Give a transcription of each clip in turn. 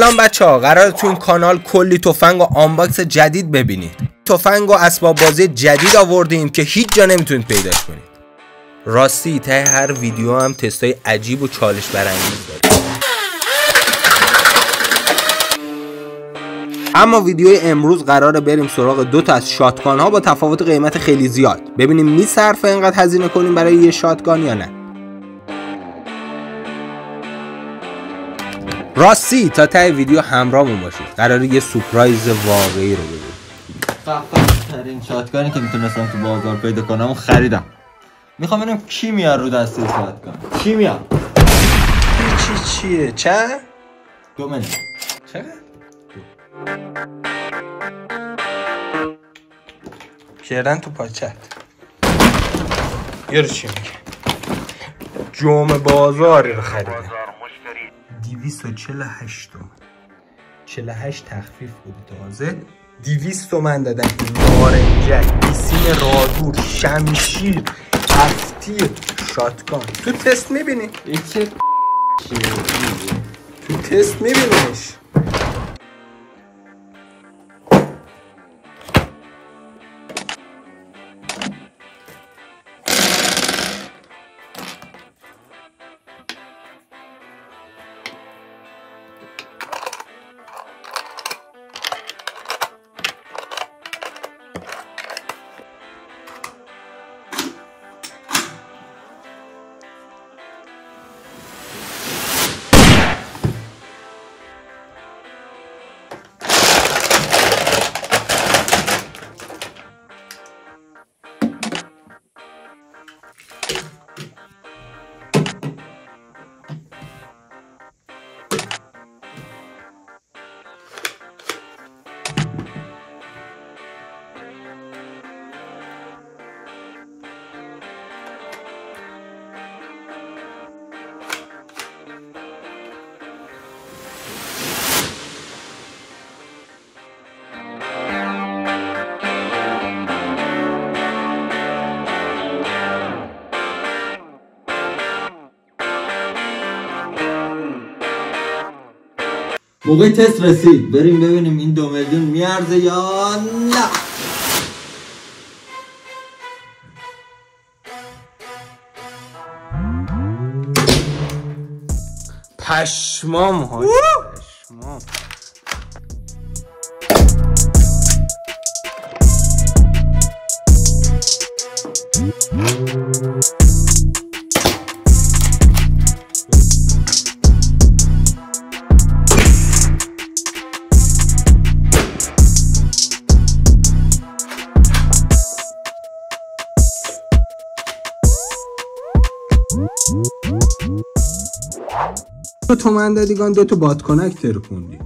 سلام بچه ها، قراره تو این کانال کلی تفنگ و آنباکس جدید ببینید. تفنگ و اسباب بازی جدید آوردیم که هیچ جا نمیتونید پیداش کنید. راستی ته هر ویدیو هم تستای عجیب و چالش برانگیز داره. اما ویدیوی امروز قراره بریم سراغ دو تا از شاتگان ها با تفاوت قیمت خیلی زیاد. ببینیم میصرفه اینقدر هزینه کنیم برای یه شاتگان یا نه. راستی تا ته ویدیو همراهمون باشید. قراره یه سورپرایز واقعی رو ببینید. خفن‌ترین شاتگانی که میتونستم تو بازار پیدا کنم و خریدم. میخوام ببینم کی میاد رو دسته شاتگان. کی میاد؟ چیه؟ چند؟ 2 میلیون. چقدر؟ کردن تو پاچت. یارو چی میگه؟ جمعه بازاری رو خریدم. 248 تومن. 48 تخفیف بود تازه. 200 تومن دادن. نارنجک، بیسیم رادور، شمشیر، هفتیر، شاتگان. تو تست میبینی؟ چه تو تست میبینیش. موقع تست رسید. بریم ببینیم این 2 میلیون میارزه یا نه. پشمام ها. پشمام. دو تومن دادیگان 2 تا باد کنکتر خوندی.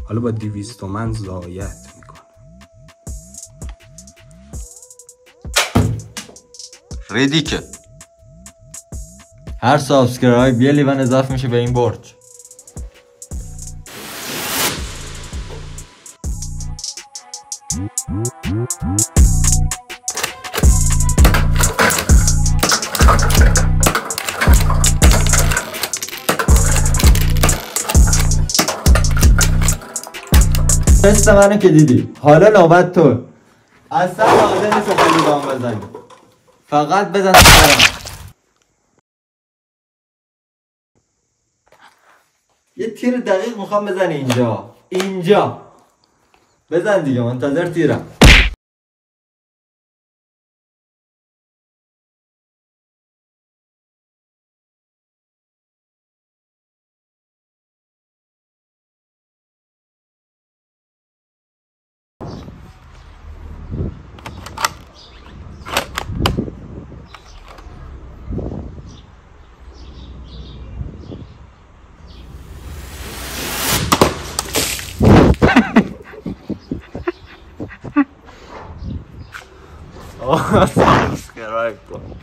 حالا با 200 تومن ضایعت میکنه. ریدی که هر سابسکرایب یه لیوان اضافه میشه به این برج. تست منو که دیدی. حالا نوبت تو. اصلا لازم نیست خیلی گام بزنی. فقط بزن سرم. یه تیر دقیق میخوام بزنی اینجا. اینجا بزن دیگه، منتظر تیرم. سابسکرایب کن.